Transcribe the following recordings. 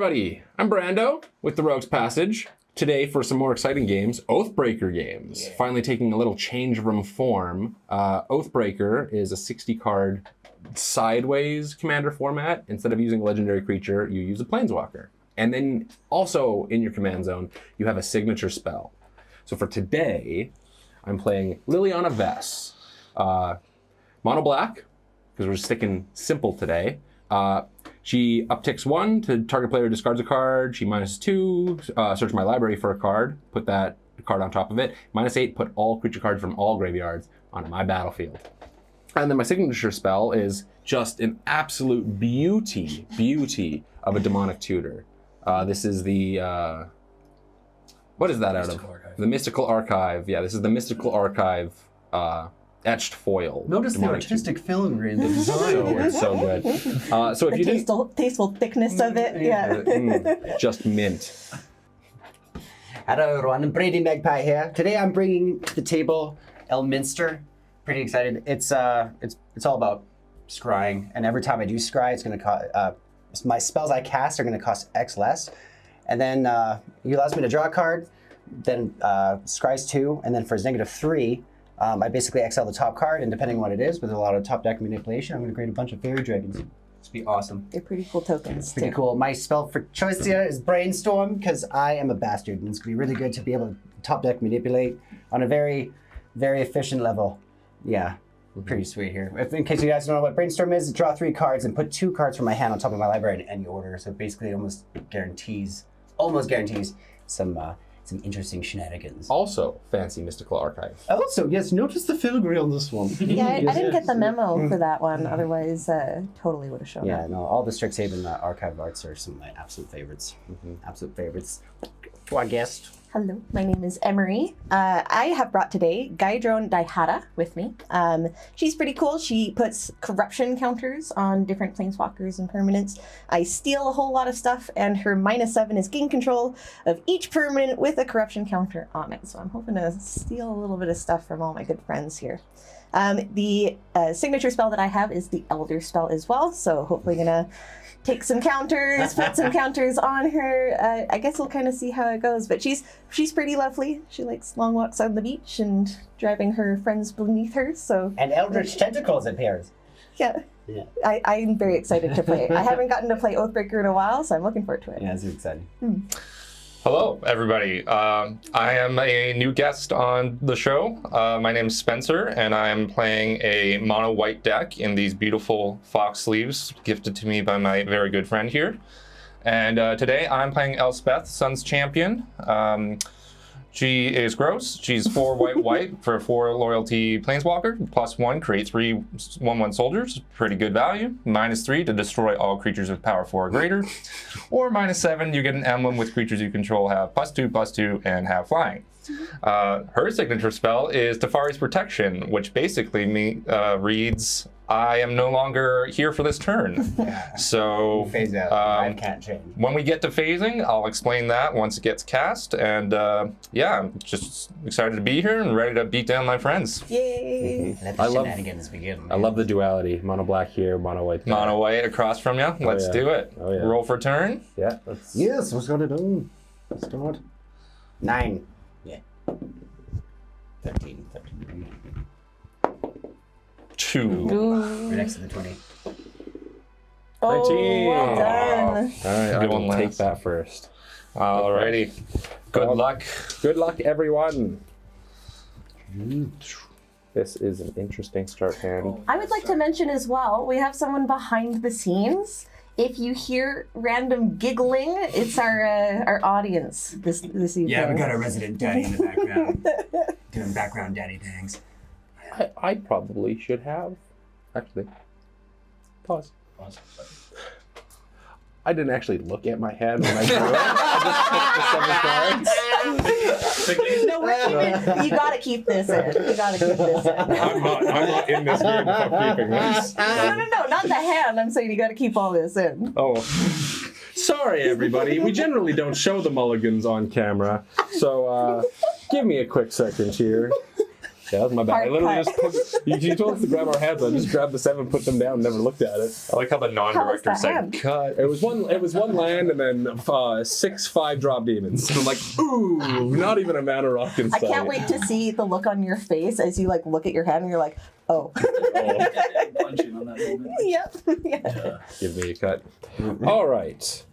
everybody, I'm Brando with the Rogue's Passage. Today for some more exciting games, Oathbreaker games. Finally taking a little change from form. Oathbreaker is a 60-card sideways commander format. Instead of using a legendary creature, you use a planeswalker. And then also in your command zone, you have a signature spell. So for today, I'm playing Liliana Vess. Mono black, because we're sticking simple today. She upticks 1 to target player discards a card. She -2, search my library for a card, put that card on top of it. -8, put all creature cards from all graveyards onto my battlefield. And then my signature spell is just an absolute beauty of a demonic tutor. This is the, what is that out of? Archive. The Mystical Archive. Yeah, this is the Mystical Archive etched foil. Notice the artistic filigree in the design. It's so good. So if you didn't, tasteful thickness of it, just mint. Hello everyone, I'm Brady Magpie here. Today I'm bringing to the table Elminster. Pretty excited. It's all about scrying, and every time I do scry, it's going to cost, my spells I cast are going to cost X less. And then he allows me to draw a card, then scries 2, and then for his -3, I basically exile the top card, and depending on what it is, with a lot of top deck manipulation, I'm going to create a bunch of fairy dragons. It's be awesome. They're pretty cool tokens. Pretty cool. My spell for choice here is Brainstorm, because I am a bastard, and it's going to be really good to be able to top deck manipulate on a very, very efficient level. Yeah, pretty sweet here. In case you guys don't know what Brainstorm is, draw 3 cards and put 2 cards from my hand on top of my library in any order. So basically, almost guarantees some interesting shenanigans. Also, fancy Mystical Archive. Also, yes, notice the filigree on this one. Yeah, I didn't get the memo for that one. Otherwise, totally would have shown Yeah, up. no, all the Strixhaven archive arts are some of my absolute favorites. Absolute favorites. To our guest. Hello, my name is Emery. I have brought today Gaidrone Dihada with me. She's pretty cool. She puts corruption counters on different planeswalkers and permanents. I steal a whole lot of stuff, and her -7 is gain control of each permanent with a corruption counter on it. So I'm hoping to steal a little bit of stuff from all my good friends here. The signature spell that I have is the Elder spell as well, so hopefully gonna take some counters, put some counters on her. I guess we'll kind of see how it goes. But she's pretty lovely. She likes long walks on the beach and driving her friends beneath her. So And Eldritch Tentacles appears. yeah. I'm very excited to play it. I haven't gotten to play Oathbreaker in a while, so I'm looking forward to it. Yeah, it's exciting. Hello, everybody. I am a new guest on the show. My name is Spencer, and I am playing a mono white deck in these beautiful fox sleeves gifted to me by my very good friend here. And today I'm playing Elspeth, Sun's Champion. She is gross. She's 4 white for 4 loyalty planeswalker. +1, create 3 1/1 soldiers. Pretty good value. -3 to destroy all creatures with power 4 or greater. Or -7, you get an emblem with creatures you control have +2/+2 and have flying. Her signature spell is Tefari's Protection, which basically reads, I am no longer here for this turn. Yeah. So Phase out. I can't change. when we get to phasing, I'll explain that once it gets cast. And yeah, I'm just excited to be here and ready to beat down my friends. Yay! Let the I love- shenanigans begin. I love the duality. Mono black here, mono white there. Mono white across from you. Let's yeah. do it. Oh, yeah. Roll for turn. Yeah, that's... Yes, what's got it on? Start. 9. Yeah. 13. 2. Ooh. We're next to the 20. Oh, 19. well done. All right, I Good will one take last. that first. Alrighty. Good luck. Good luck, everyone. This is an interesting start hand. I would like to mention as well, we have someone behind the scenes. If you hear random giggling, it's our audience this evening. Yeah, we got our resident daddy in the background. Doing background daddy things. I probably should have. Actually, pause. I didn't actually look at my head when I drew it. I just picked the 7 cards. No, we're keeping, you gotta keep this in. You gotta keep this in. I'm not in this game if I'm keeping this. No, not the hand. I'm saying you gotta keep all this in. Oh. Sorry, everybody. We generally don't show the mulligans on camera. So give me a quick second here. Yeah, that was my bad. I Hard literally cut. just put, you told us to grab our hands. I just grabbed the 7, put them down, never looked at it. I like how the non-director How's that said hand? cut. It was one land and then 6 5-drop demons. So I'm like, ooh, not even a mana rock in I sight. can't wait to see the look on your face as you like look at your hand and you're like, oh. Punching on that moment. Yep. Yeah. Give me a cut. All right.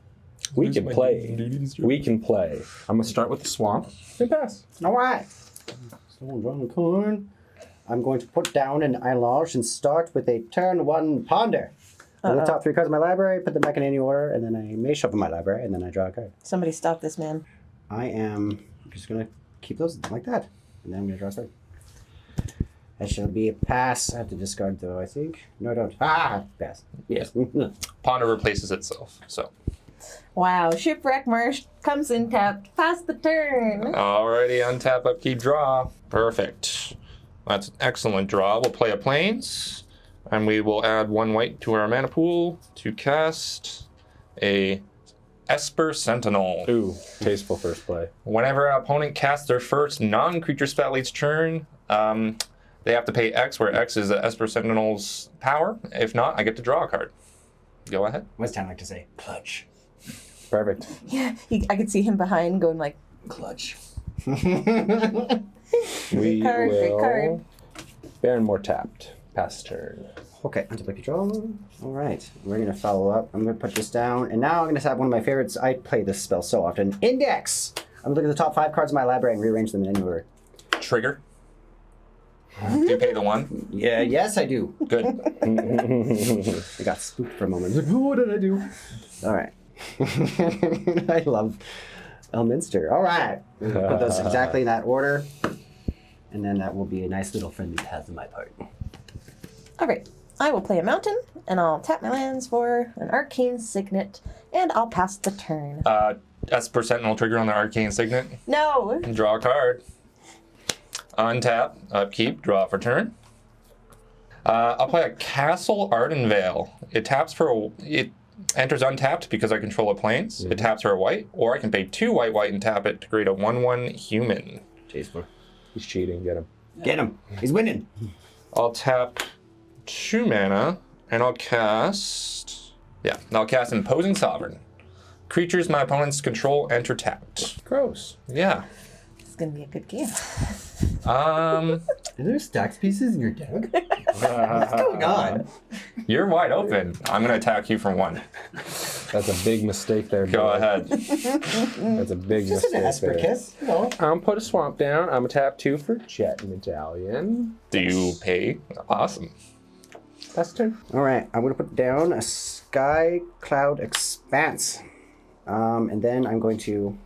We can play. We can play. I'm going to start with the swamp and pass. All right. So draw the corn. I'm going to put down an Eilage and start with a turn 1 ponder. On the top 3 cards of my library, put them back in any order, and then I may shuffle my library, and then I draw a card. Somebody stop this man. I am just going to keep those like that, and then I'm going to draw a card. That shall be a pass. I have to discard though, I think. No, I don't. Ah, pass. Yes. Ponder replaces itself, so. Wow, Shipwreck Marsh comes in tapped. Pass the turn. Alrighty, untap, upkeep, draw. Perfect. That's an excellent draw. We'll play a plains, and we will add 1 white to our mana pool to cast a Esper Sentinel. Ooh, tasteful first play. Whenever an opponent casts their first non-creature spell each turn, they have to pay X, where X is the Esper Sentinel's power. If not, I get to draw a card. Go ahead. What's Town like to say? Clutch. Perfect. Yeah, I could see him behind going like, Clutch. We card, great will. card. Baron more tapped. Pass turn. Okay, until I draw. All right, we're gonna follow up. I'm gonna put this down, and now I'm gonna have one of my favorites. I play this spell so often. Index. I'm gonna look at the top 5 cards of my library and rearrange them in any order. Trigger. Do you pay the 1? Yeah, yes, I do. Good. I got spooked for a moment. I was like, what did I do? All right. I love Elminster. All right. Put those exactly in that order. And then that will be a nice little friendly path in my part. all right, I will play a mountain and I'll tap my lands for an arcane signet and I'll pass the turn. Esper Sentinel trigger on the Arcane Signet. No. Draw a card. Untap, upkeep, draw for turn. I'll play a Castle Ardenvale. It taps for it enters untapped because I control a plains. It taps for a white, or I can pay 2 white and tap it to create a 1/1 human. Tasteful. He's cheating. Get him. Get him. He's winning. I'll tap 2 mana and I'll cast Imposing Sovereign. Creatures my opponents control enter tapped. Gross. Yeah. It's going to be a good game. Are there stacks pieces in your deck? What's going on? You're wide open. I'm gonna attack you for 1. That's a big mistake there. Go boy. ahead. That's a big Just an mistake Esper there. kiss. You know. I'm put a swamp down. I'm gonna tap 2 for Jet Medallion. Do you pay? Awesome. Pass turn. All right. I'm going to put down a Sky Cloud Expanse. And then I'm going to...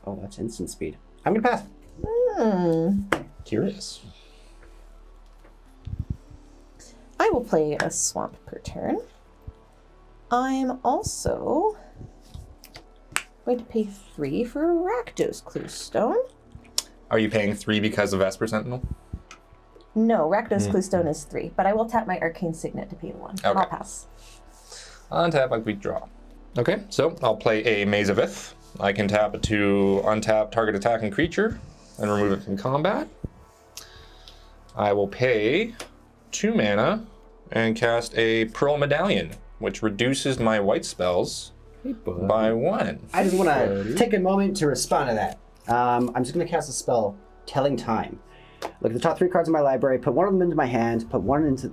Oh, that's instant speed. I'm going to pass. Curious. I will play a swamp per turn. I'm also going to pay 3 for Rakdos Cluestone. Are you paying 3 because of Esper Sentinel? No, Rakdos Cluestone is 3, but I will tap my Arcane Signet to pay the 1. Okay. I'll pass. Untap, like we draw. Okay, so I'll play a Maze of Ith. I can tap it to untap target attacking creature and remove it from combat. I will pay 2 mana and cast a Pearl Medallion, which reduces my white spells by 1. I just want to take a moment to respond to that. I'm just going to cast a spell, Telling Time. Look at the top 3 cards in my library, put one of them into my hand, put one into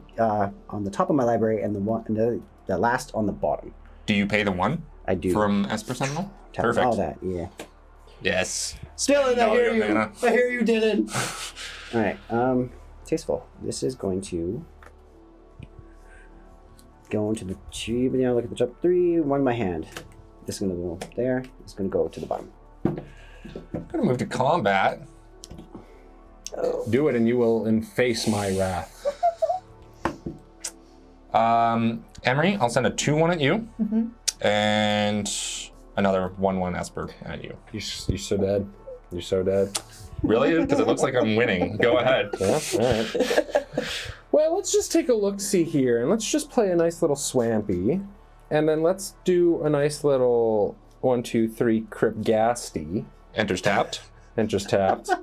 on the top of my library, and the last on the bottom. Do you pay the 1 I do. from Esper Sentinel? Tap Perfect. all that, yeah. Yes. Dylan, I All hear your you. mana. I hear you, Dylan. All right, tasteful. This is going to go into the tube. Now look at the top 3. One in my hand. This is going to go there. It's going to go to the bottom. I'm gonna move to combat. Do it and you will efface my wrath. Emery, I'll send a 2/1 at you, and another 1/1 Esper at you. You're so dead. You're so dead. Really? Because it looks like I'm winning. Go ahead. Yeah, all right. Well, let's just take a look-see here, and let's just play a nice little Swampy, and then let's do a nice little 1, 2, 3 Crypt Gasty. Enters tapped. Enters tapped. guys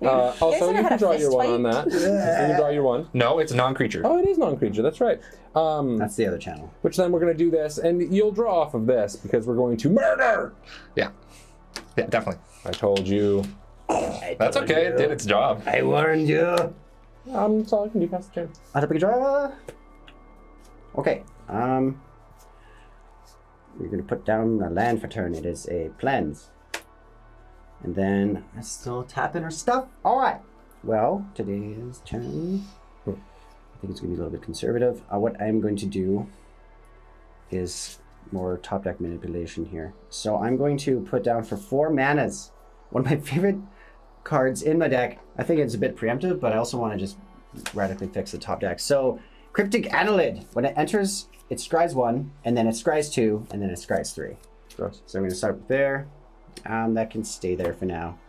Also, ever you had can a draw your fist one on that. fight? You can draw your one. No, it's a non-creature. Oh, it is non-creature. That's right. That's the other channel. Which then we're going to do this, and you'll draw off of this because we're going to murder. Yeah. Yeah, definitely. I told you. That's okay. It did its job. I warned you. That's all I can do past the turn. Oathbreaker draw. Okay. We're gonna put down a land for turn. It is a plains. And then let's still tap in our stuff. All right. Well, today's turn. I think it's gonna be a little bit conservative. What I'm going to do is more top deck manipulation here. So I'm going to put down for 4 manas. One of my favorite cards in my deck. I think it's a bit preemptive, but I also want to just radically fix the top deck. So Cryptic Annelid, when it enters, it scries 1, and then it scries 2, and then it scries 3. Gross. So I'm going to start there. That can stay there for now.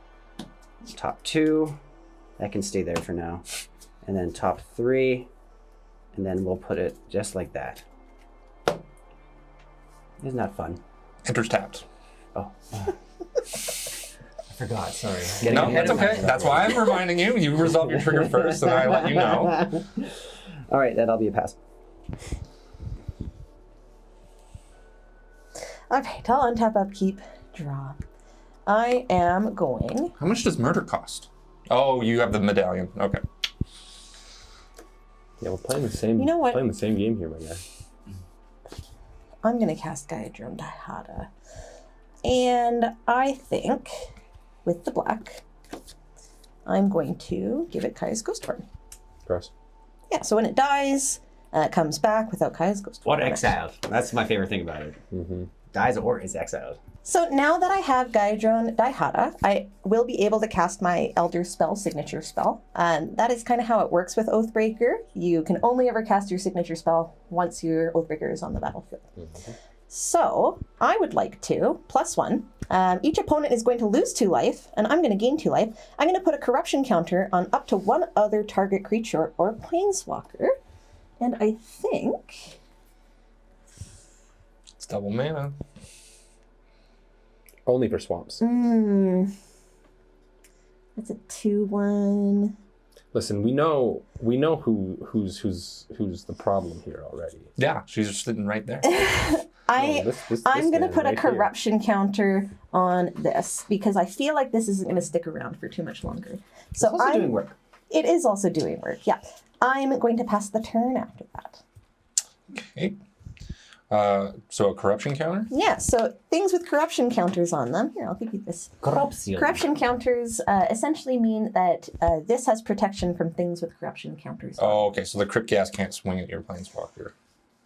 Top 2, that can stay there for now. And then top 3, and then we'll put it just like that. Isn't that fun? Enters tapped. Oh. I forgot, sorry. No, that's okay. That's why I'm reminding you. You resolve your trigger first, and I let you know. All right, that'll be a pass. Okay, I'll untap, upkeep, draw. I am going. How much does murder cost? Oh, you have the medallion. Okay. Yeah, we're playing the same. You know what? Playing the same game here, my guy. I'm going to cast Gaia-Drone Dihada. And I think, with the black, I'm going to give it Kaya's Ghostborn. Gross. Yeah, so when it dies, it comes back without Kaya's Ghostborn. What exiled? That's my favorite thing about it. Mm-hmm. Dies or is exiled. So now that I have Gaia-Drone Dihada, I will be able to cast my Elder Spell signature spell. That is kind of how it works with Oathbreaker. You can only ever cast your signature spell once your Oathbreaker is on the battlefield. Mm-hmm. So I would like to, +1, each opponent is going to lose 2 life, and I'm going to gain 2 life. I'm going to put a corruption counter on up to 1 other target creature or planeswalker. And I think... It's double mana. Only for swamps. That's a 2/1. Listen, we know who's the problem here already. Yeah, she's just sitting right there. I'm going to put right a corruption counter on this because I feel like this isn't going to stick around for too much longer. So It's also doing work. It is also doing work, yeah. I'm going to pass the turn after that. Okay. So a corruption counter? Yeah, so things with corruption counters on them. Here, I'll give you this. Corruption. Corruption counters essentially mean that this has protection from things with corruption counters on. Oh, okay. So the crypt gas can't swing at your planeswalker.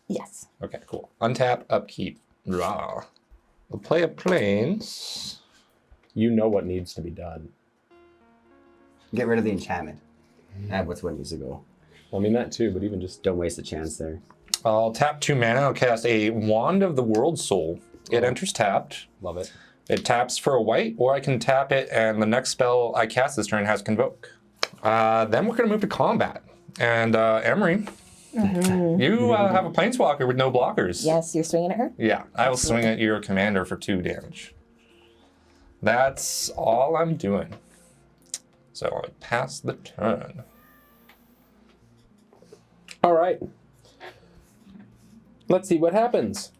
Yes. Okay, cool. Untap, upkeep, draw. We'll play a planes. You know what needs to be done. Get rid of the enchantment. Add what's 1 years ago. Well, I mean that too, but even just Don't waste a chance there. I'll tap 2 mana. I'll cast a Wand of the World Soul. It enters tapped. love it. It taps for a white, or I can tap it, and the next spell I cast this turn has Convoke. Then we're going to move to combat. And Emery, you have a planeswalker with no blockers. Yes, you're swinging at her? Yeah, I will swing at your commander for 2 damage. That's all I'm doing. So I'll pass the turn. All right. Let's see what happens.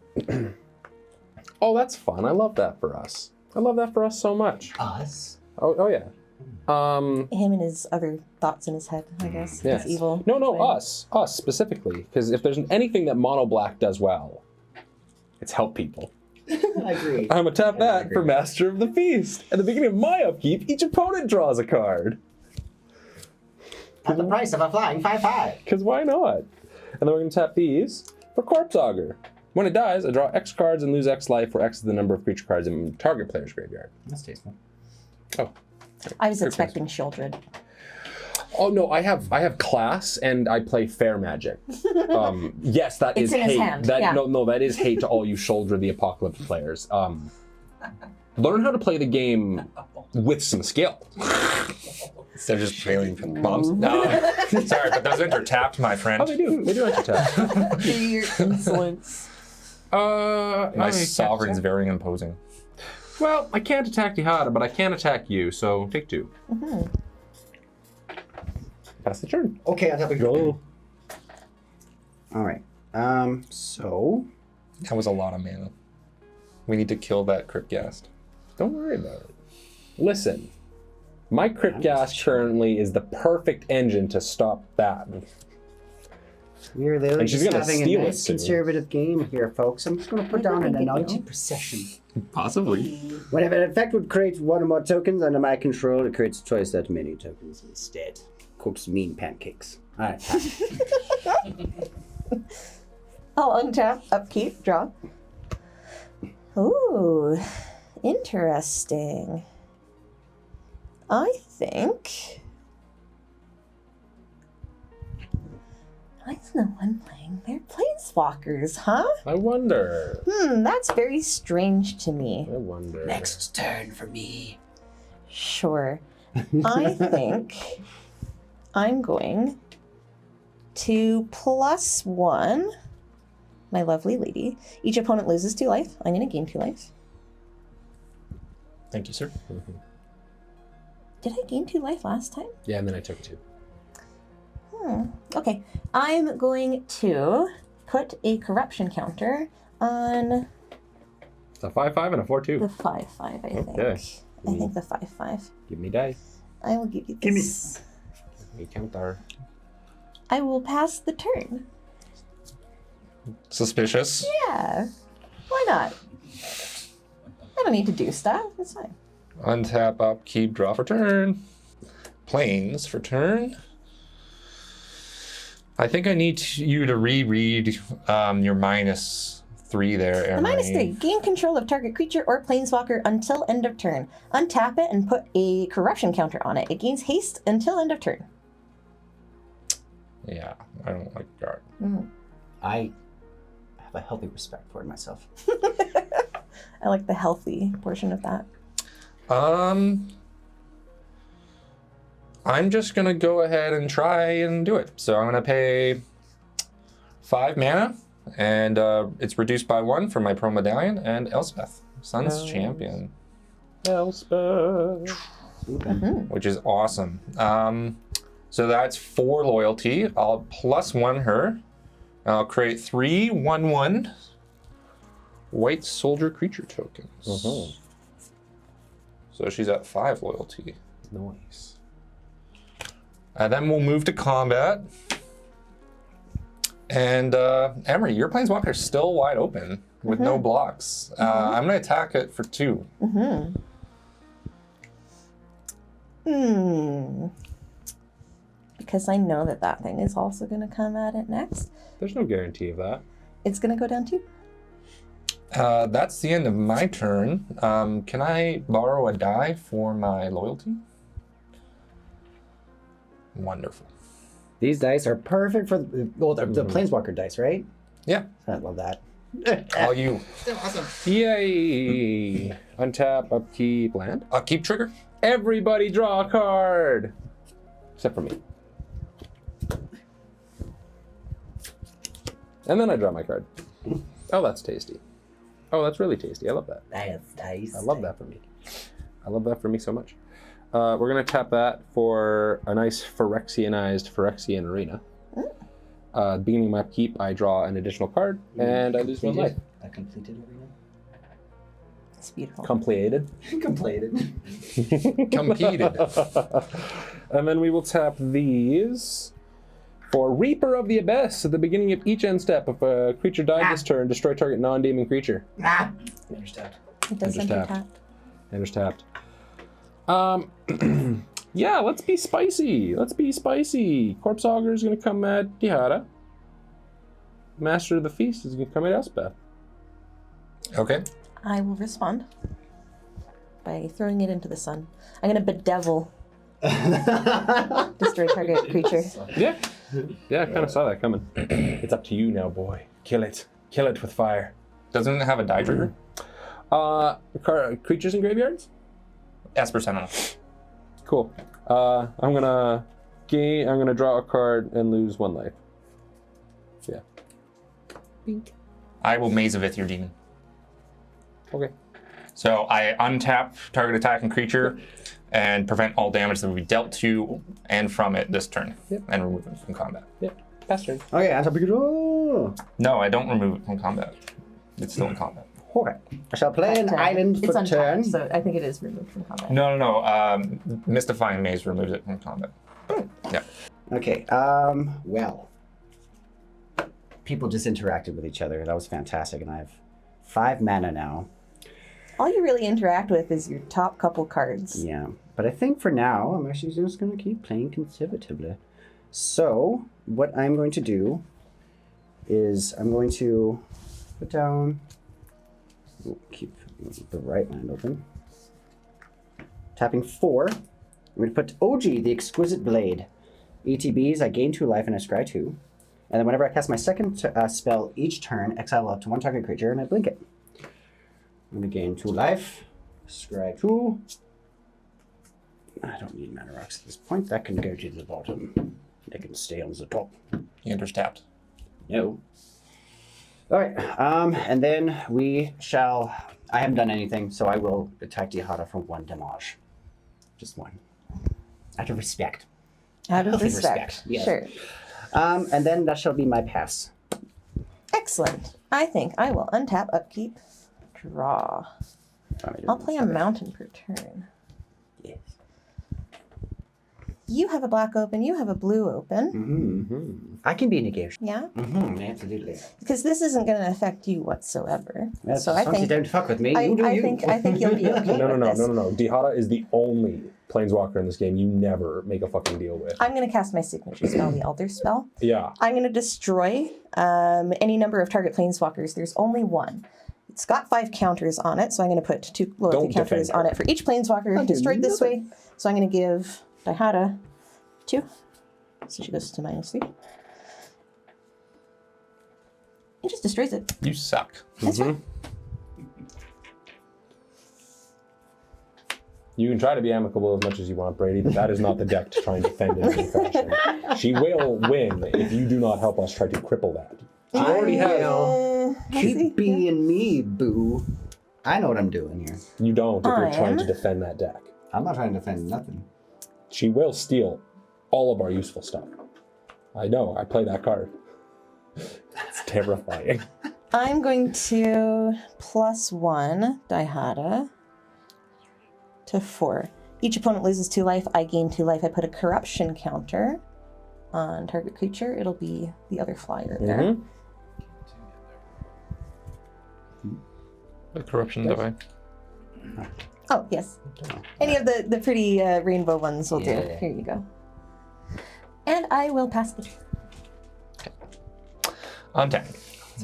Oh, that's fun. I love that for us. I love that for us so much. Us? Oh yeah. Him and his other thoughts in his head, I guess. Yes. His evil. No, thing. us specifically. Because if there's anything that mono black does well, it's help people. I agree. I'm gonna tap I that agree. for Master of the Feast. At the beginning of my upkeep, each opponent draws a card. At the price of a flying 5/5. Because why not? And then we're gonna tap these for Corpse Augur. When it dies, I draw X cards and lose X life, where X is the number of creature cards in target player's graveyard. That's tasteful. Oh. I was expecting Shieldred. Oh no, I have class and I play fair magic. Yes, that It's is in his hate. hand, That yeah. no, that is hate to all you Shoulder the Apocalypse players. Learn how to play the game with some skill. Instead of just trailing bombs. No, sorry, but those enter tapped, my friend. Oh, they do enter tap. Your insolence. My sovereign's very imposing. Well, I can't attack Dihada, but I can attack you, so take 2. Pass the turn. Okay, I'll have a Go. All right. So That was a lot of mana. We need to kill that Crypt Ghast. Don't worry about it. Listen, my Crypt Gas currently is the perfect engine to stop that. we're literally And she's just gonna having a steal it nice soon. conservative game here, folks. I'm just going to put down an anointed procession. Possibly. Whenever an effect would create one or more tokens under my control, it creates twice that many tokens instead. Cooks mean pancakes. All right. I'll untap, upkeep, draw. Ooh, interesting. I think the one playing their planeswalkers, huh? I wonder. That's very strange to me. I wonder. Next turn for me. Sure. I think I'm going to +1 my lovely lady. Each opponent loses 2 life. I'm going to gain 2 life. Thank you, sir. Did I gain 2 life last time? Yeah, and then I took 2. Okay. I'm going to put a corruption counter on It's a 5/5 and a 4/2. the 5/5, I think. Okay. I think the 5/5. Give me dice. I will give you this. Give me counter. I will pass the turn. Suspicious. Yeah. Why not? I don't need to do stuff. It's fine. Untap, upkeep, draw for turn. Planes for turn. I think I need you to reread your -3 there, The Emery. -3. Gain control of target creature or planeswalker until end of turn. Untap it and put a corruption counter on it. It gains haste until end of turn. Yeah, I don't like guard. I have a healthy respect for it myself. I like the healthy portion of that. I'm just gonna go ahead and try and do it. So I'm gonna pay 5 mana, and it's reduced by 1 for my Pro Medallion and Elspeth, Sun's Champion, Elspeth. which is awesome. So that's 4 loyalty. I'll +1 her. I'll create 3 1/1 white soldier creature tokens. So she's at 5 loyalty. Nice. And then we'll move to combat. And Emery, your planeswalker's still wide open with no blocks. I'm gonna attack it for 2. Because I know that thing is also going to come at it next. There's no guarantee of that. It's going to go down 2. That's the end of my turn. Can I borrow a die for my loyalty? Wonderful. These dice are perfect for the Planeswalker dice, right? Yeah, I love that. all you. Yay! Untap, upkeep, land. Upkeep trigger. Everybody draw a card! Except for me. And then I draw my card. Oh, that's tasty. Oh, that's really tasty. I love that. That's nice. I love that for me. I love that for me so much. We're going to tap that for a nice Phyrexian Arena. Beginning of my upkeep, I draw an additional card, and I lose 1 life. A completed arena? It's beautiful. Completed. Completed. Competed. And then we will tap these for Reaper of the Abyss. At the beginning of each end step, if a creature died this turn, destroy target non-demon creature. Understand. It does Ender's enter tapped. tapped. Ender's tapped. Yeah, let's be spicy. Let's be spicy. Corpse Augur is going to come at Dihada. Master of the Feast is going to come at Elspeth. Okay. I will respond by throwing it into the sun. I'm going to bedevil. Destroy target creature. Yeah. Yeah, I kind of saw that coming. It's up to you now, boy. Kill it. Kill it with fire. Doesn't it have a die trigger? Creatures in graveyards? Esper Sentinel. Cool. I'm gonna draw a card and lose 1 life. Yeah. I will Maze of Ith your demon. Okay. So I untap target attacking creature and prevent all damage that will be dealt to and from it this turn, and remove it from combat. Yep. Pass turn. Okay, I oh. No, I don't remove it from combat. It's still in combat. Okay. I shall play an But, island it's for turn. untapped, so I think it is removed from combat. No. Mystifying Maze removes it from combat. Yeah. Okay, well. People just interacted with each other. That was fantastic, and I have 5 mana now. All you really interact with is your top couple cards. Yeah, but I think for now, I'm actually just going to keep playing conservatively. So, what I'm going to do is I'm going to put down... Ooh, keep the right land open. Tapping 4. I'm going to put OG, the Exquisite Blade. ETBs, I gain 2 life and I scry 2. And then whenever I cast my second spell each turn, exile up to 1 target creature and I blink it. I'm going to gain 2 life, scry 2. I don't need mana rocks at this point. That can go to the bottom. They can stay on the top. You enters tapped. No. Alright, and then we shall... I haven't done anything, so I will attack Dihada for 1 damage. Just 1. Out of respect. Out of Healthy respect. yes. Sure. And then that shall be my pass. Excellent. I think I will untap, upkeep, draw. I'll play a mountain per turn. Yes. You have a black open, you have a blue open. Mm-hmm. I can be negation. Yeah? Mm-hmm, absolutely. Because this isn't going to affect you whatsoever. That's so as I long as you think don't fuck with me. I You do you. think you'll be okay No. with this. Dihada is the only planeswalker in this game you never make a fucking deal with. I'm going to cast my signature spell, the Elder spell. Yeah. I'm going to destroy any number of target planeswalkers. There's only one. It's got 5 counters on it, so I'm going to put 2 loyalty Don't counters defend on her. it for each planeswalker I'll do destroyed this way. nothing. So I'm going to give Dihada 2. So she goes to -3. It just destroys it. You suck. That's right. You can try to be amicable as much as you want, Brady, but that is not the deck to try and defend in any fashion. She will win if you do not help us try to cripple that. She already has. I see. Keep being me, boo. I know what I'm doing here. You don't if you're trying I'm- to defend that deck. I'm not trying to defend nothing. She will steal all of our useful stuff. I know, I play that card. It's terrifying. I'm going to +1 Dihada to 4. Each opponent loses 2 life. I gain 2 life. I put a corruption counter on target creature. It'll be the other flyer there. Mhm. The corruption die. Oh, yes. Any of the pretty rainbow ones will do. Yeah. Here you go. And I will pass the turn. Untap.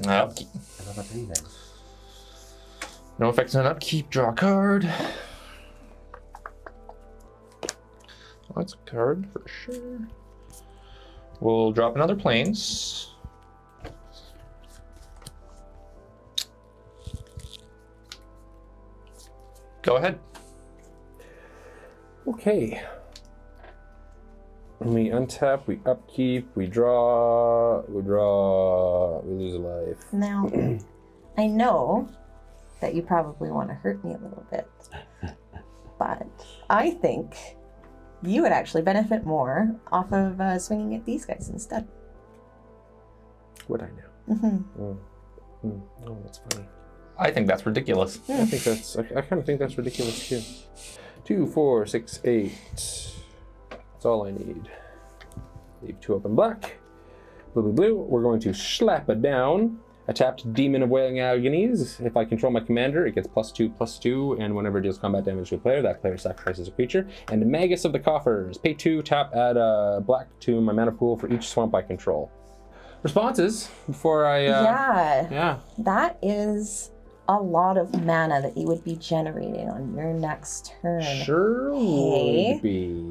Upkeep. I love that anything. No effects on upkeep. Draw a card. Oh, that's a card for sure. We'll drop another planes. Go ahead. Okay. We untap, we upkeep, we draw, we lose a life. Now, I know that you probably want to hurt me a little bit, but I think you would actually benefit more off of swinging at these guys instead. Would I know? Mm-hmm. Oh, that's funny. I think that's ridiculous. I kind of think that's ridiculous too. 2, 4, 6, 8. That's all I need. Leave 2 open black. Blue, blue, blue. We're going to slap it down. A tapped Demon of Wailing Agonies. If I control my commander, it gets +2/+2, and whenever it deals combat damage to a player, that player sacrifices a creature. And Magus of the Coffers. Pay 2, tap, add a black to my mana pool for each swamp I control. Responses before I... Yeah. That is a lot of mana that you would be generating on your next turn. Sure Hey. would be.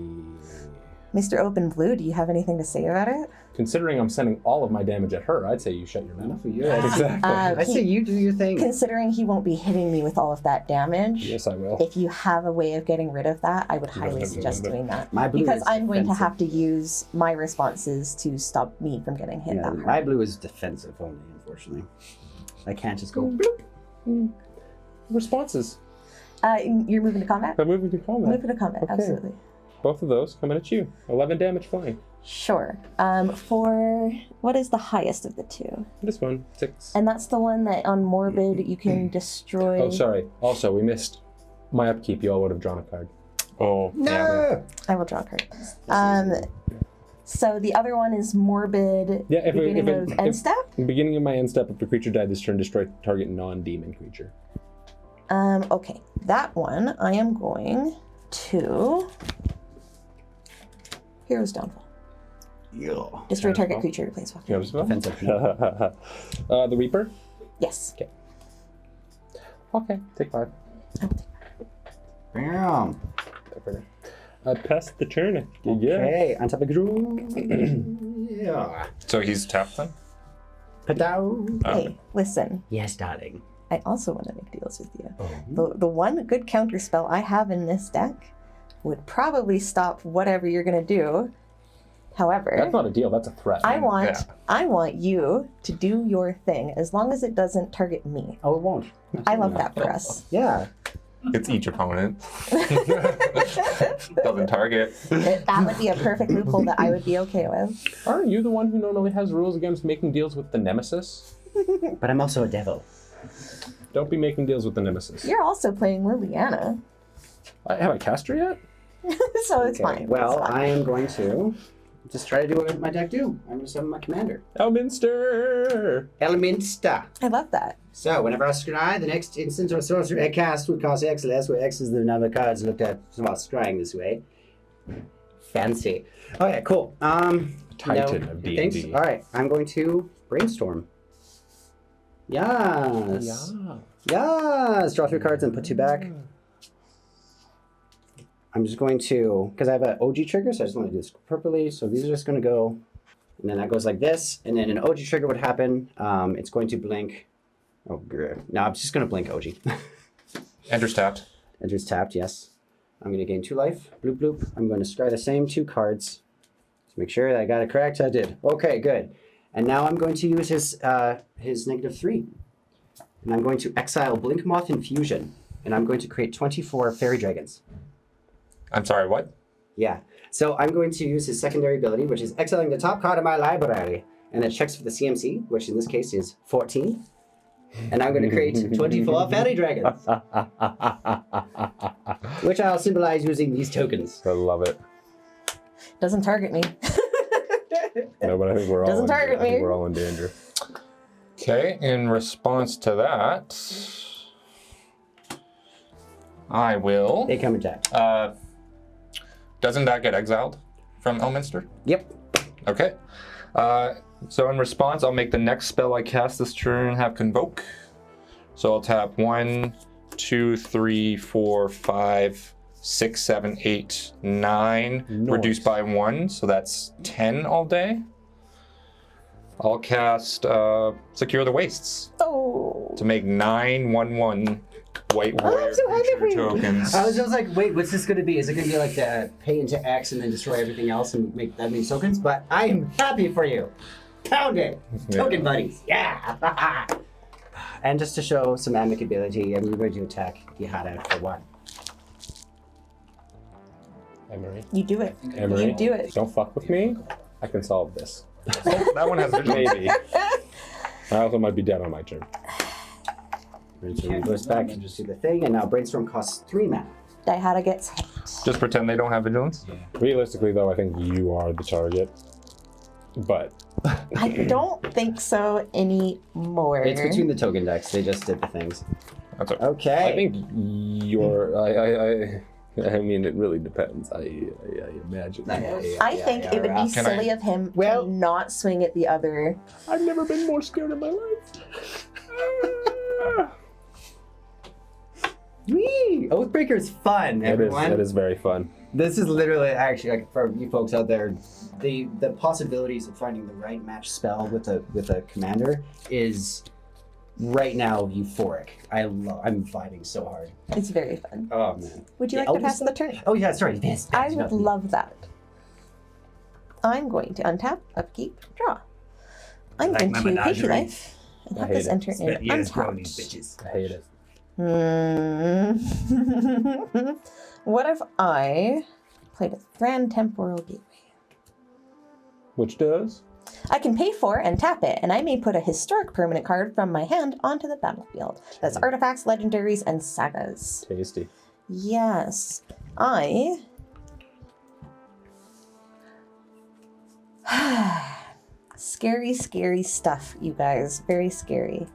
Mr. Open Blue, do you have anything to say about it? Considering I'm sending all of my damage at her, I'd say you shut your mouth. Yeah, Exactly. I say you do your thing. Considering he won't be hitting me with all of that damage, Yes, I will. if you have a way of getting rid of that, I would highly suggest doing that. My blue Because is I'm going to defensive. have to use my responses to stop me from getting hit Yeah, that hard. my blue is defensive only, unfortunately. I can't just go bloop. Responses. You're moving to combat? I'm moving to combat. Moving to combat, Okay. absolutely. Both of those coming at you. 11 damage flying. Sure. For what is the highest of the two? This one, 6. And that's the one that on Morbid you can destroy. Oh, sorry. Also, we missed my upkeep. You all would have drawn a card. Oh, No! I will draw a card. So the other one is Morbid. Yeah, if beginning of end step. In the beginning of my end step, if a creature died this turn, destroy target non-demon creature. Okay, that one I am going to Hero's Downfall. Yeah. Destroy target creature, planeswalker. You have Offensive. the Reaper? Yes. Okay, take 5. Bam. I passed the turn. Yeah. Okay, on top of yeah. So he's tapped then? Padow. Hey, listen. Yes, darling. I also want to make deals with you. The one good counter spell I have in this deck would probably stop whatever you're gonna do. However, That's not a deal, that's a threat. I want you to do your thing as long as it doesn't target me. Oh, it won't. I love that for us. Yeah. It's each opponent. Doesn't target. That would be a perfect loophole that I would be okay with. Aren't you the one who normally has rules against making deals with the Nemesis? But I'm also a devil. Don't be making deals with the Nemesis. You're also playing Liliana, Have I cast her yet? so it's fine. Well, it's fine. I am going to just try to do what my deck do. I'm going to summon my commander. Elminster! Elminster. I love that. So, whenever I scry, the next instant or sorcery I cast would cost X less, where X is the number of cards looked at while scrying this way. Fancy. Okay, cool. Titan no of D&D. thanks. All right, I'm going to brainstorm. Yes. Yes. Draw 3 cards and put 2 back. I'm just going to, because I have an OG trigger, so I just want to do this properly. So these are just going to go, and then that goes like this. And then an OG trigger would happen. It's going to blink. Oh, good. No, I'm just going to blink OG. Enter's tapped. Enter's tapped, yes. I'm going to gain 2 life. Bloop, bloop. I'm going to scry the same 2 cards to make sure that I got it correct. I did. Okay, good. And now I'm going to use his -3. And I'm going to exile Blinkmoth Infusion. And I'm going to create 24 fairy dragons. I'm sorry, what? Yeah. So I'm going to use his secondary ability, which is exiling the top card of my library. And it checks for the CMC, which in this case is 14. And I'm going to create 24 fairy dragons. Which I'll symbolize using these tokens. I love it. Doesn't target me. No, but I think we're all Doesn't target I think me. we're all in danger. Okay, in response to that, I will. They come attack. Doesn't that get exiled from Elminster? Yep. Okay. So in response, I'll make the next spell I cast this turn have Convoke. So I'll tap 1, 2, 3, 4, 5, 6, 7, 8, 9. Nice. Reduced by 1, so that's 10 all day. I'll cast Secure the Wastes Oh. to make 9 1/1 White Oh, I'm Warrior so happy for creature you. tokens. I was just like, wait, what's this going to be? Is it going to be like the pay into X and then destroy everything else and make that many tokens? But I am happy for you. Pound it. Token buddies. Yeah. And just to show some amicability, I'm going to attack Dihada for 1. Emery. You do it. Emery. You do it. Don't fuck with me. I can solve this. Oh, that one has vigilance. Maybe. I also might be dead on my turn. Brainstorm goes back and just do the thing, and now Brainstorm costs 3 mana. Dihada gets hit. Just pretend they don't have vigilance. Realistically, though, I think you are the target. But I don't think so anymore. It's between the token decks. They just did the things. That's okay. Okay. I think you're. I mean, it really depends. I imagine. I think it would be Can silly of him Well- to not swing at the other. I've never been more scared in my life. Whee! Oathbreaker is fun, everyone. That is very fun. This is literally actually like for you folks out there, the possibilities of finding the right match spell with a commander is right now euphoric. I'm vibing so hard. It's very fun. Oh man. Would you The like to eldest pass the one? turn? Oh yeah, sorry. Yes, I would love that. I'm going to untap, upkeep, draw. I'm like going my to pay 2 menagerie. life and I have hate this it. enter in Spent years growing these untapped. bitches. I hate it. What if I played a Thran Temporal Gateway? Which does? I can pay for and tap it, and I may put a historic permanent card from my hand onto the battlefield. That's artifacts, legendaries, and sagas. Tasty. Yes. Scary, scary stuff, you guys. Very scary.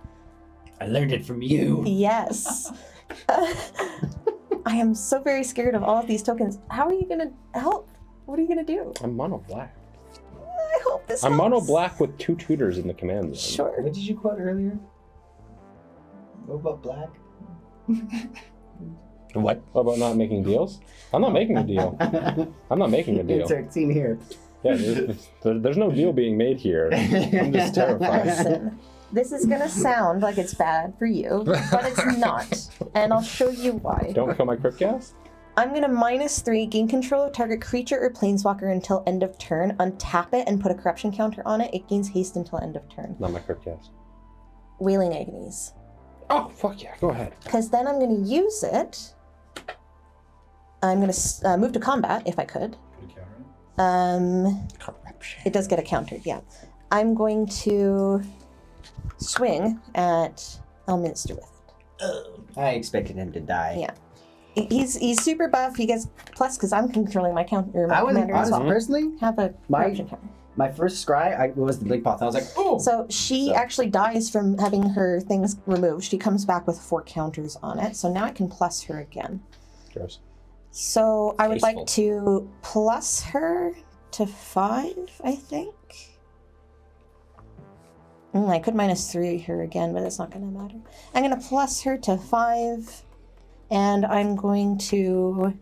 I learned it from you. Yes. I am so very scared of all of these tokens. How are you going to help? What are you going to do? I'm mono black. I hope this I'm helps. mono black with 2 tutors in the command zone. Sure. What did you quote earlier? What about black? What? What about not making deals? I'm not making a deal. I'm not making a deal. Insert scene here. Yeah, there's no deal being made here. I'm just terrified. Listen, this is going to sound like it's bad for you, but it's not. And I'll show you why. Don't kill my crypt gas? I'm going to -3, gain control of target creature or planeswalker until end of turn, untap it, and put a corruption counter on it. It gains haste until end of turn. Not my crypt gas. Wailing Agonies. Oh, fuck yeah, go ahead. Because then I'm going to use it. I'm going to move to combat, if I could. Corruption. It does get a counter, yeah. I'm going to swing at Elminster with it. I expected him to die. Yeah. He's super buff. He gets plus because I'm controlling my counter. My I wasn't commander as honest, well. personally. Have a corruption counter. My first scry was the Blink Path. I was like, oh! So she actually dies from having her things removed. She comes back with 4 counters on it. So now I can plus her again. Gross. So I would Tasteful. like to plus her to 5, I think. I could -3 her again, but it's not going to matter. I'm going to plus her to 5, and I'm going to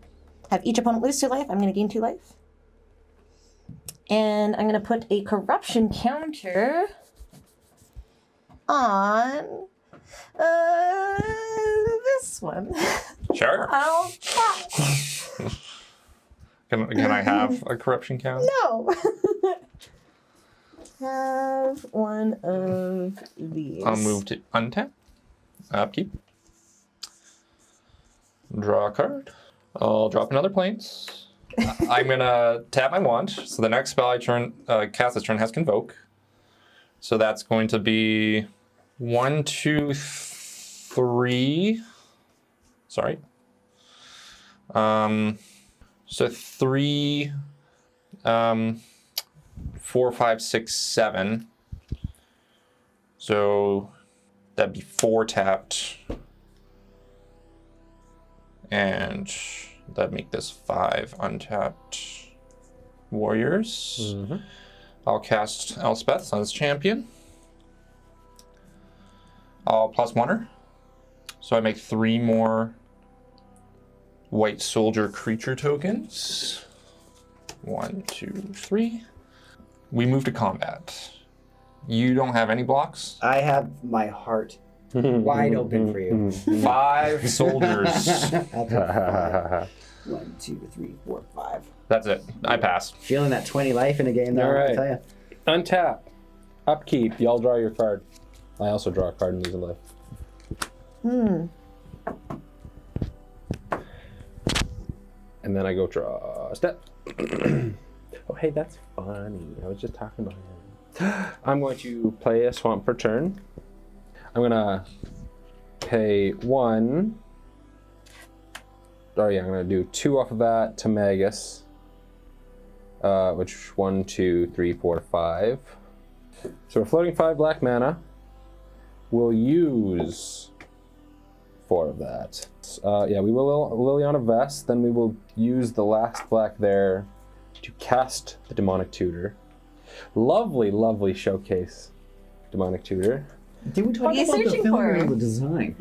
have each opponent lose 2 life. I'm going to gain 2 life. And I'm going to put a corruption counter on this one. Sure. I'll try. Can I have a corruption count? No. Have one of these. I'll move to untap. Upkeep. Draw a card. I'll drop another planes. I'm gonna tap my wand. So the next spell I cast this turn has Convoke. So that's going to be 1, 2, 3. Sorry. So 3, 4, 5, 6, 7. So that'd be 4 tapped. And that'd make this 5 untapped warriors. Mm-hmm. I'll cast Elspeth on this champion. I'll +1 her. So I make 3 more white soldier creature tokens. 1, 2, 3. We move to combat. You don't have any blocks? I have my heart wide open for you. 5 soldiers. I'll take 5. 1, 2, 3, 4, 5. That's it. I pass. Feeling that 20 life in a game, though, All right. I tell you. Untap. Upkeep. Y'all draw your card. I also draw a card and lose a life. And then I go draw a step. Oh, hey, that's funny. I was just talking about him. I'm going to play a swamp per turn. I'm going to pay 1. Oh, yeah, I'm going to do 2 off of that to Magus. Which 1, 2, 3, 4, 5. So we're floating 5 black mana. We'll use 4 of that. Yeah, we will Liliana Vest, then we will use the last black there to cast the Demonic Tutor. Lovely, lovely showcase, Demonic Tutor. Did we talk What are you about the searching film for? or the design?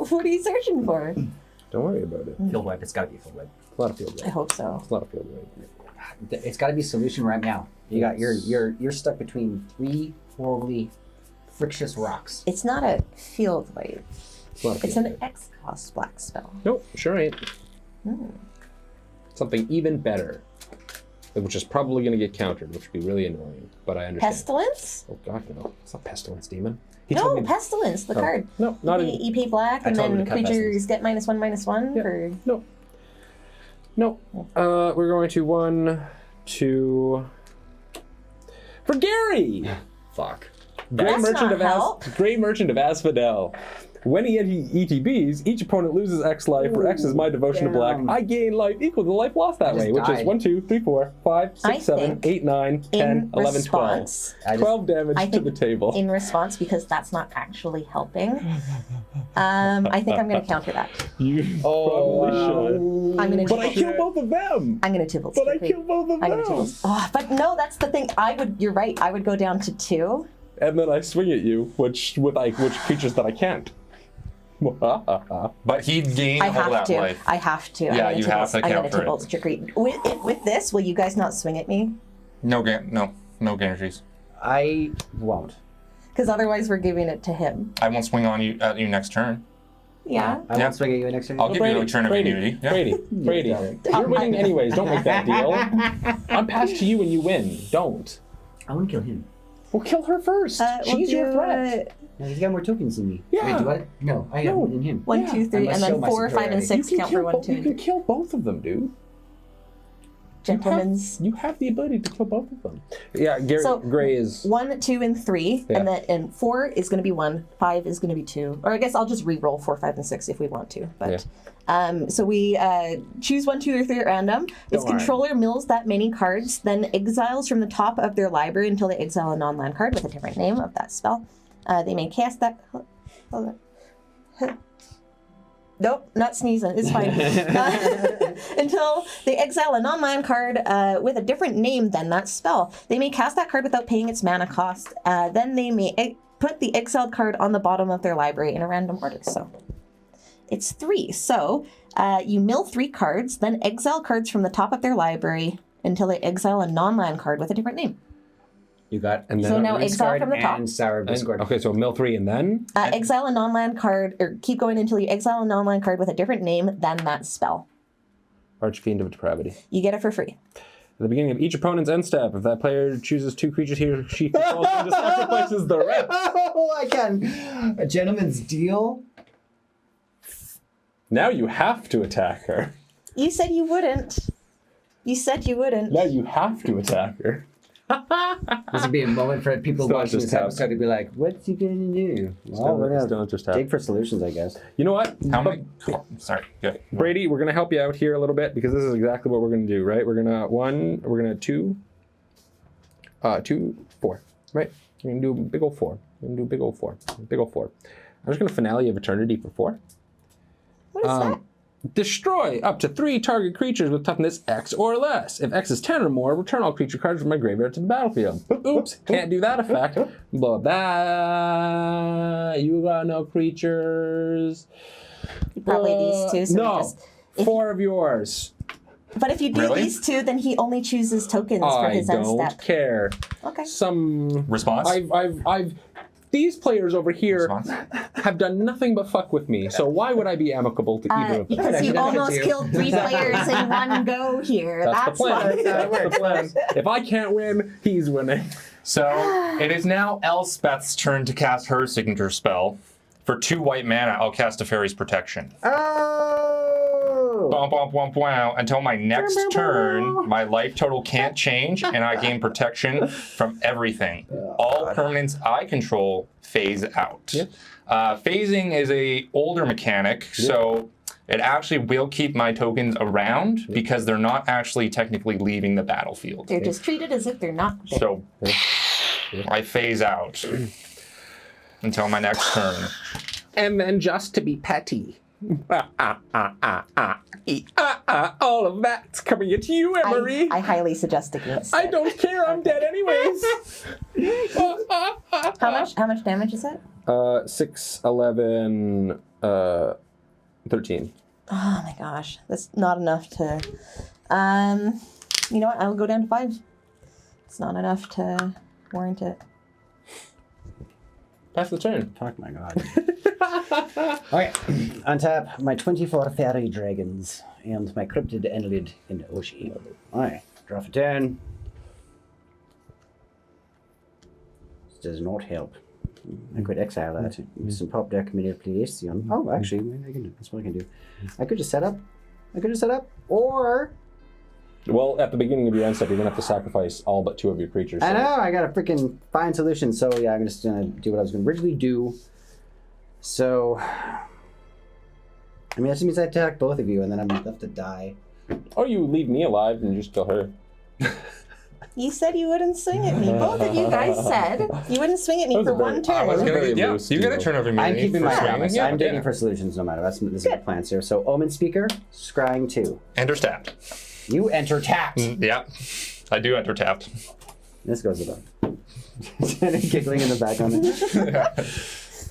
What are you searching for? Don't worry about it. Field wipe. It's got to be field wipe. It's a lot of field I wipe. hope so. It's a lot of field wipe. It's got to be solution right now. You got you're stuck between 3 horribly frictious rocks. It's not a field wipe. It's a lot of It's field an wipe. X-cost black spell. Nope, sure ain't. Something even better. which is probably going to get countered, which would be really annoying, but I understand. Pestilence? Oh god, no. It's not Pestilence Demon. He No, told me... Pestilence, the card. No, not You in... pay black, I and told him then to cut creatures get -1/-1 Yeah. for... No. No. We're going to 1, 2... For Gary! Fuck. Great That's Merchant not of help. Great Merchant of Asphodel. When he ETBs, each opponent loses X life, where X is my devotion to black. damn. I gain life equal to the life lost that I just way, which is died. 1, 2, 3, 4, 5, I 6, 7, think 8, 9, 10, in 11, 12. response, 12 damage I to think the table. in response, because that's not actually helping, I think I'm going to counter that. You probably should. I'm going to But I kill both of them! I'm going to Tibbles. But I kill both of I'm going to them! Tibbles. Oh, but no, that's the thing. You're right. I would go down to 2. And then I swing at you, which creatures that I can't. But he'd gain I all have that to. life. I have to. Yeah, you have to I'm going counter to it. Tibbles trickery. With this, will you guys not swing at me? No guarantees. I won't. Because otherwise, we're giving it to him. I won't swing on you at you next turn. Yeah. I Yeah. won't swing at you next turn. I'll give you a turn of immunity. Yeah. Brady, you're winning anyways. Don't make that deal. I'm past to you and you win. Don't. I won't kill him. Well, kill her first. We'll She's your do, threat. No, he's got more tokens than me. Yeah. Wait, do I? No, I have more than him. 1, Yeah. 2, 3, I must and show then my 4, 5, and superiority. 6 count for 1, 2, You and can 3. kill both of them, dude. Gentlemen's. You have the ability to kill both of them. Yeah, Gray is... 1, 2, and 3, Yeah. and 4 is going to be 1, 5 is going to be 2, or I guess I'll just re-roll 4, 5, and 6 if we want to. But so we choose 1, 2, or 3 at random. Its Don't worry. controller mills that many cards, then exiles from the top of their library until they exile a non-land card with a different name of that spell. They may cast that. Hold on. Nope, not sneezing. It's fine. Until they exile a non-land card with a different name than that spell. They may cast that card without paying its mana cost. Then they may put the exiled card on the bottom of their library in a random order. So it's 3. So you mill 3 cards, then exile cards from the top of their library until they exile a non-land card with a different name. You got And So then... now exile from the top. and Sour Discord. Okay, so mill 3 and then? Exile a non-land card, or keep going until you exile a non-land card with a different name than that spell. Archfiend of Depravity. You get it for free. At the beginning of each opponent's end step, if that player chooses 2 creatures he or she controls and just sacrifices the rest. Oh, I can. A gentleman's deal. Now you have to attack her. You said you wouldn't. You said you wouldn't. Now you have to attack her. This would be a moment for people Still watching just this tap. episode to be like, "What's he gonna do?" Well, we're gonna just dig for solutions, I guess. You know what? How many? Oh, sorry. Good. Brady, we're gonna help you out here a little bit because this is exactly what we're gonna do, right? We're gonna 2, 4, right? We're gonna do a big old 4. We're gonna do a big old 4. Big old 4. I'm just gonna Finale of Eternity for 4. What is that? Destroy up to 3 target creatures with toughness X or less. If X is 10 or more, return all creature cards from my graveyard to the battlefield. Oops, can't do that effect. Blah, blah. You got no creatures. Probably these 2. So no, just, 4 of yours. but if you do Really? these 2, then he only chooses tokens for I his end don't step. care. Okay. Some Response? I've these players over here Response? have done nothing but fuck with me. So why would I be amicable to either of them? Because Actually, you that's almost you. killed 3 players in one go here. That's the plan. why. That's the plan. If I can't win, he's winning. So it is now Elspeth's turn to cast her signature spell. For 2 white mana, I'll cast a Fairy's Protection. Oh! Bump, bump, bump, wow. Until my next turn, my life total can't change, and I gain protection from everything. All permanents I control phase out. Yep. Phasing is a older mechanic, so it actually will keep my tokens around because they're not actually technically leaving the battlefield. They're just treated as if they're not there. So I phase out until my next turn. And then just to be petty. All of that's coming at you, Emery. I highly suggest against I it. don't care. I'm dead anyways. How much damage is it? 6, 11, 13. Oh my gosh, that's not enough to. You know what? I'll go down to 5. It's not enough to warrant it. Pass the turn. Fuck my god. Okay, untap my 24 fairy dragons and my cryptid enelid in Oshi. Alright. Draw for turn. This does not help. I could exile that. Use some pop deck manipulation. Oh, actually, maybe I can do. That's what I can do. I could just set up. Or Well, at the beginning of your end step, you're gonna have to sacrifice all but 2 of your creatures. I know I got a freaking fine solution. So yeah, I'm just gonna do what I was gonna originally do. So, I mean, that just means I attack both of you, and then I'm left to die. Or you leave me alive and just kill her. You said you wouldn't swing at me. Both of you guys said you wouldn't swing at me was for a very- one I was turn. gonna, Very yeah, loose you gotta deal. turn over me. I'm keeping my promise. Yeah, I'm digging yeah. for solutions no matter. This is my plans here. So, Omen Speaker, scrying 2. Enter tapped. You enter tapped. Yeah, I do enter tapped. This goes above. Giggling in the background.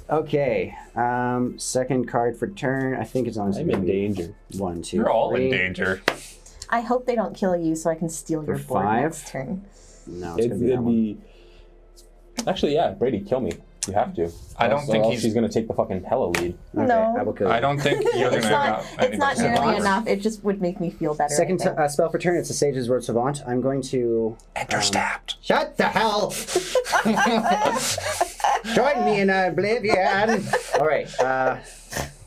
Okay. Second card for turn. I think it's on. I'm in danger. 1, 2, You're all in 3. danger. I hope they don't kill you so I can steal your For board 5? next turn. No, it's It's gonna be that gonna one. be. Actually, yeah, Brady, kill me. You have to. I don't think else he's- she's gonna take the fucking Pella lead. Okay, No. I will kill you. I don't think you're It's gonna not. have It's not anybody nearly survive. enough. It just would make me feel better. Second I think. spell for turn. It's a Sage's Word Savant. I'm going to Enter tapped. shut the hell. Join me in oblivion. All right.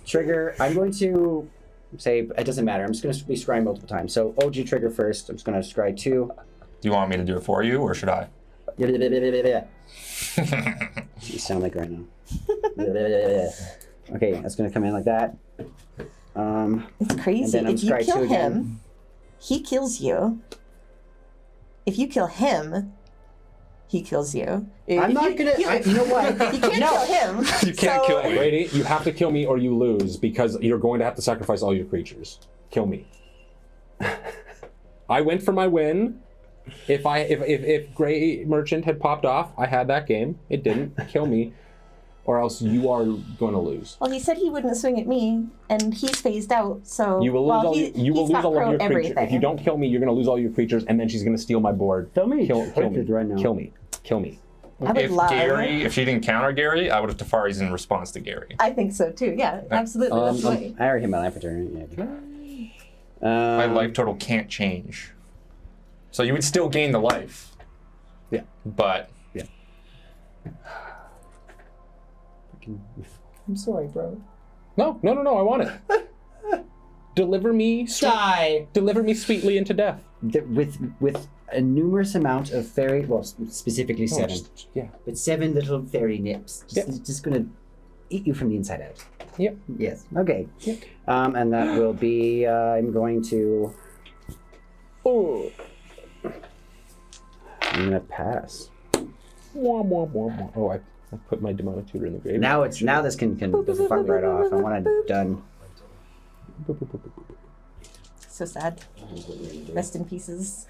Trigger. I'm going to say it doesn't matter. I'm just going to be scrying multiple times. So OG trigger first. I'm just going to scry 2. Do you want me to do it for you, or should I? You sound like right now. Okay, that's going to come in like that. It's crazy. And then I'm If you scry kill 2 again. him, he kills you. If you kill him, he kills you. I'm not gonna. You know what? You can't kill him. You can't so- kill me. Brady, you have to kill me or you lose because you're going to have to sacrifice all your creatures. Kill me. I went for my win. If Grey Merchant had popped off, I had that game. It didn't. Kill me, or else you are going to lose. Well, he said he wouldn't swing at me, and he's phased out. So You will lose well, all. he, You will he's lose got all of pro your creatures. everything. If you don't kill me, you're going to lose all your creatures, and then she's going to steal my board. Tell me. Kill me. Right now. Kill me. Kill me. I would If love. Gary, if she didn't counter Gary, I would have Tefari's in response to Gary. I think so too. Yeah, absolutely. That's right. I already hit my life return. Yeah. My life total can't change. So you would still gain the life. Yeah. But I'm sorry, bro. No. I want it. Deliver me. Die Deliver me sweetly into death. with a numerous amount of fairy. Well, specifically 7. Yeah. With 7 little fairy nips. Just gonna eat you from the inside out. Yep. Yes. Okay. Yep. And that will be. I'm going to. Oh. I'm gonna pass. Oh, I put my demonic tutor in the grave. Now this can fuck right off. I want it done. So sad. Rest in pieces.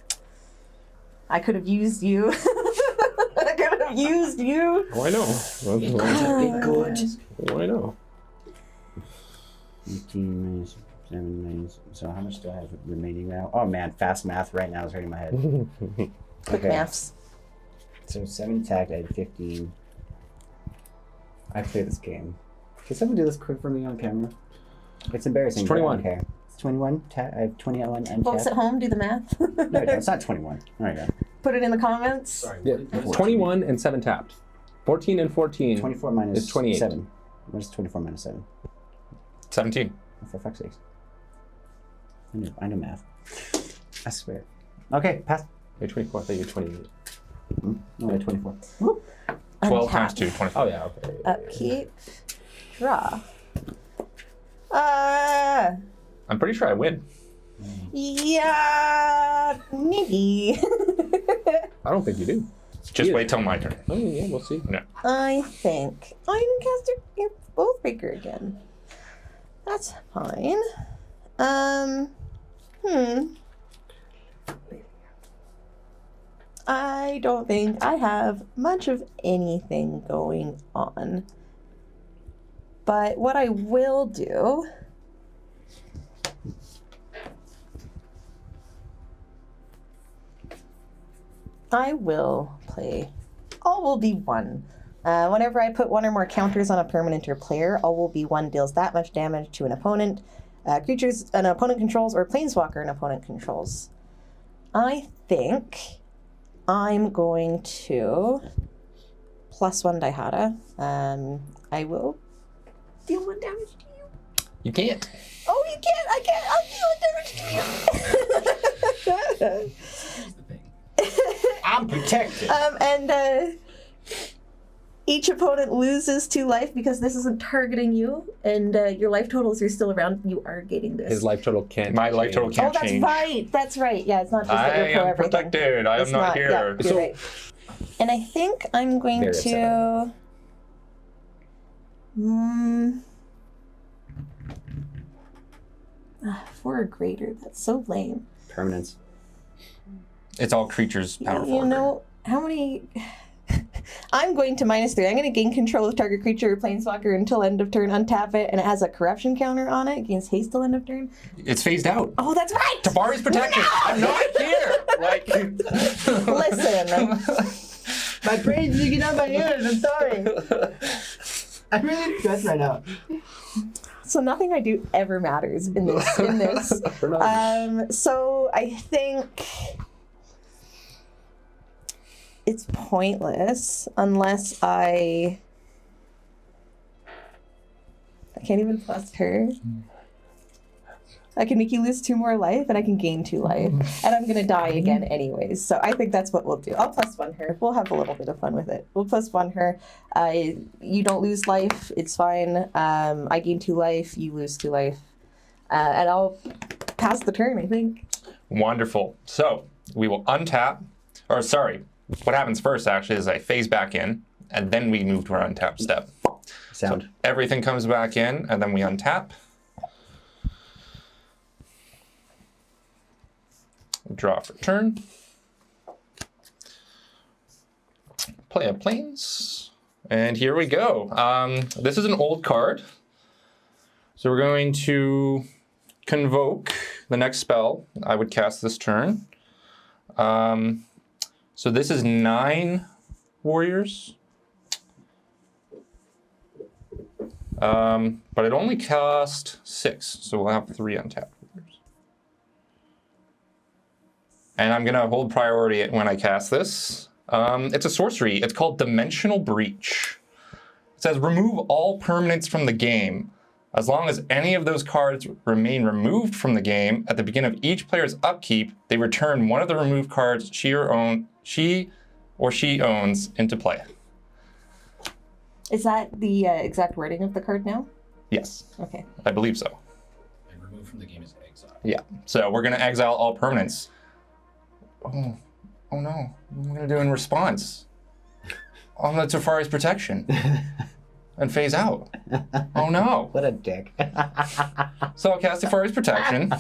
I could have used you. I could have used you. Oh, I know. Be good. Oh, I know. 18 minus 7 minus. So how much do I have remaining now? Oh man, fast math right now is hurting my head. Quick maths. So 7 attack. I had 15. I play this game. Can someone do this quick for me on camera? It's embarrassing. It's but I 21. don't care. It's 21. I have 21 and Folks at home, do the math. No, it's not 21. All right, Put it in the comments. Sorry. Yeah. 21 and 7 tapped. 14 and 14. 24 minus It's 28. 7. What is 24 minus 7? 17. Oh, for fuck's sakes. I know math. I swear. Okay, pass. You're 24. I thought you were 28. No, I had 24. 12 times Untap. 2, 24. Oh, yeah. Okay. Upkeep. Draw. I'm pretty sure I win. Yeah, maybe. I don't think you do. Just wait till my turn. Oh, yeah, we'll see. Yeah. I think I'm casting Oathbreaker again. That's fine. I don't think I have much of anything going on. But what I will do I will play all will be 1. Whenever I put 1 or more counters on a permanent or player, all will be 1 deals that much damage to an opponent, creatures an opponent controls, or planeswalker an opponent controls. I think I'm going to +1 Dihada. I will deal 1 damage to you. You can't. Oh, you can't! I can't! I'll deal 1 damage to you! Here's the thing. I'm protected. And each opponent loses 2 life because this isn't targeting you, and your life totals are still around. You are gaining this. His life total can't. My life total change. can't that's change. right. That's right. Yeah, it's not just that I you're pro am everything. protected. I am It's not Yeah, here. you're right. And I think I'm going Very upset to. For a greater, that's so lame. Permanence. It's all creatures power You forward. know, how many. I'm going to -3. I'm going to gain control of target creature or planeswalker until end of turn, untap it, and it has a corruption counter on it, gains haste till end of turn. It's phased out. Oh, that's right! Tavari's protected. No! I'm not here. Like, Listen, My brain's leaking out my ears. I'm sorry. I'm really stressed right now. so nothing I do ever matters in this. So I think it's pointless unless I can't even plus her. I can make you lose 2 more life, and I can gain 2 life, and I'm gonna die again anyways. So I think that's what we'll do. I'll +1 her. We'll have a little bit of fun with it. We'll +1 her. You don't lose life. It's fine. I gain 2 life. You lose 2 life, and I'll pass the turn. I think. wonderful. So we will untap. Or sorry, what happens first actually is I phase back in, and then we move to our untap step. Sound. So everything comes back in, and then we untap. Draw for turn. Play a planes. And here we go. This is an old card. So we're going to convoke the next spell I would cast this turn. So this is 9 warriors. But it only cost 6, so we'll have 3 untapped warriors. And I'm gonna hold priority when I cast this. It's a sorcery. It's called Dimensional Breach. It says remove all permanents from the game. As long as any of those cards remain removed from the game, at the beginning of each player's upkeep, they return one of the removed cards she or she owns into play. Is that the exact wording of the card now? Yes, Okay. I believe so. And removed from the game is exile. Yeah. So we're gonna exile all permanents. Oh no. What am I gonna do in response? On the Tefari's protection. And phase out. Oh no. What a dick. So I'll cast Tefari's protection.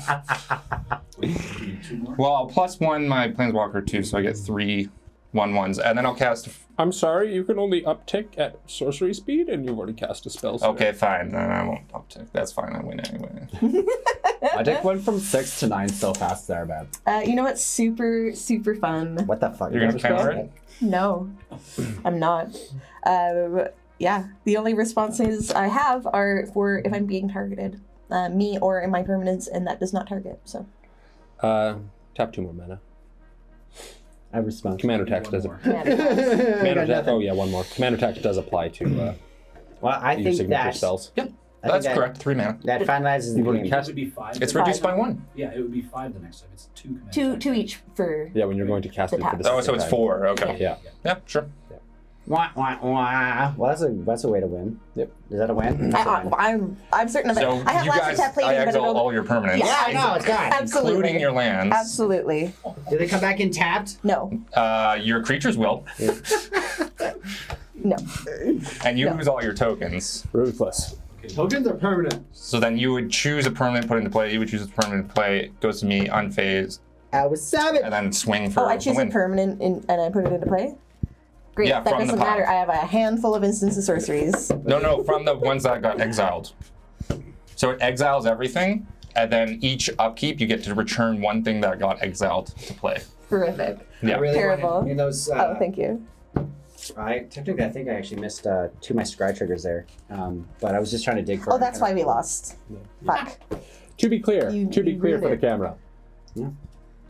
Two more. Well, I'll +1 my planeswalker too, so I get 3 1/1s. And then I'll cast. I'm sorry, you can only uptick at sorcery speed, and you've already cast a spell. So Okay, fine. Then I won't uptick. That's fine. I win anyway. I think went from 6 to 9 so fast there, man. You know what's super fun? What the fuck? You're gonna counter it? No, I'm not. Yeah, the only responses I have are for if I'm being targeted, me or in my permanence, and that does not target. So tap 2 more mana. I respond. Commander text One does. more. Commander text. Oh yeah, 1 more. Commander text does apply to Well, I your think signature that spells. Yep. That's correct. 3 mana. that finalizes the You've already game. cast. It would be 5. It's the reduced next by 1. Yeah, it would be 5 the next time. It's 2 commands. two each for. Yeah, when you're going to cast The it for the taps. Oh, so second it's time. 4. Okay. Yeah. Yeah, sure. Wah, wah, wah. Well, that's a way to win. Yep. Is that a win? That's a win. I'm certain of it. So I have you lots guys, of tap I plating, but exile it'll. all your permanents, Yeah, I know, it's gone. Absolutely. including your lands. Absolutely. Do they come back in tapped? No. Your creatures will, No. and you No. lose all your tokens. Ruthless. Okay. Tokens are permanent. So then you would choose a permanent, put into play. You would choose a permanent to play. It goes to me, unfazed, I was savage. and then swing for Oh, I the choose a win. permanent and I put it into play? Great, Yeah, that from the doesn't pile. matter. I have a handful of instants and sorceries. No, from the ones that got exiled. So it exiles everything, and then each upkeep you get to return one thing that got exiled to play. Horrific. Yeah. I really Terrible. wanted- in those, Oh, thank you. I think I actually missed 2 of my scry triggers there. But I was just trying to dig for. Oh, that's why we lost. Fuck. To be clear, You for the ruined it. camera. Yeah.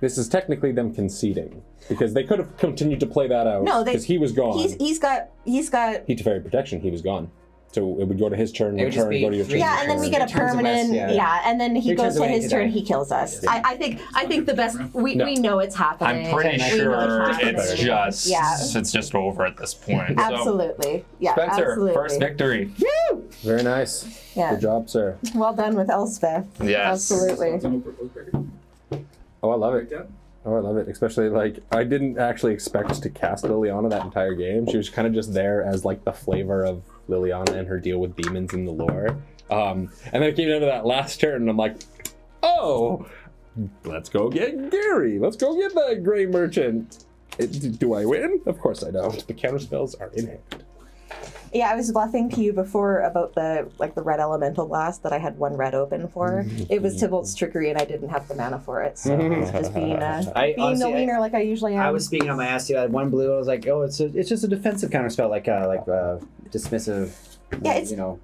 This is technically them conceding because they could have continued to play that out. No, because he was gone. He's got. He Teferi protection. He was gone. So it would go to his turn, It would just return, be go to your turn. Yeah, and then we get a Turns away, permanent. yeah. And then he He goes turns to away his to turn. die. He kills us. I think the best. We know it's happening. I'm pretty We know sure happening. it's just over at this point. So, Absolutely. Yeah. Spencer, absolutely. first victory. Woo! Very nice. Yeah. Good job, sir. Well done with Elspeth. Yes. Absolutely. Oh, I love it. Oh, I love it. Especially, like, I didn't actually expect to cast Liliana that entire game. She was kind of just there as, like, the flavor of Liliana and her deal with demons in the lore. And then it came down to that last turn, and I'm like, oh, let's go get Gary. Let's go get that Grey Merchant. Do I win? Of course I don't. The counter spells are in hand. Yeah, I was bluffing to you before about the red elemental blast that I had one red open for. It was Tybalt's trickery, and I didn't have the mana for it, so I was just being honestly, the wiener like I usually am. I was speaking on my ass too. I had one blue. I was like, oh, it's just a defensive counterspell, like dismissive. Yeah, it's- you know.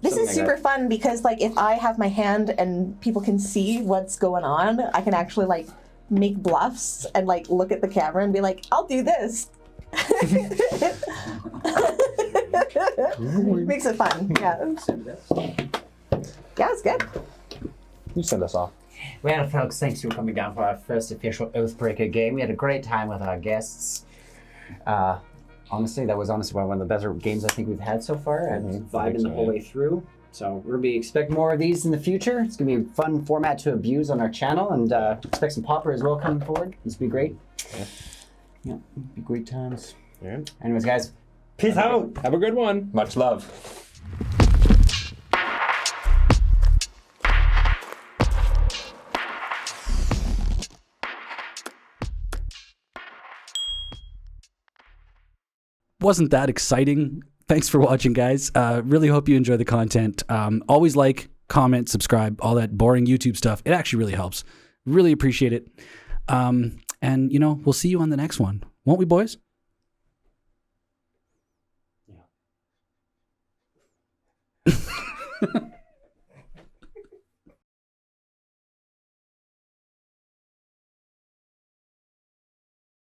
This something is like super that. fun because, like, if I have my hand and people can see what's going on, I can actually, like, make bluffs and, like, look at the camera and be like, I'll do this. Makes it fun. Yeah. Yeah, it's good. You send us off. Well, folks, thanks for coming down for our first official Oathbreaker game. We had a great time with our guests. Honestly, that was honestly one of the better games I think we've had so far, and vibing the whole way through. So we're gonna be expect more of these in the future. It's gonna be a fun format to abuse on our channel, and expect some popper as well coming forward. This will be great. Yeah, be great times. Yeah. Anyways, guys, peace out. Have a good one. Much love. Wasn't that exciting? Thanks for watching, guys. Really hope you enjoy the content. Always like, comment, subscribe, all that boring YouTube stuff. It actually really helps. Really appreciate it. And, you know, we'll see you on the next one. Won't we, boys? Yeah.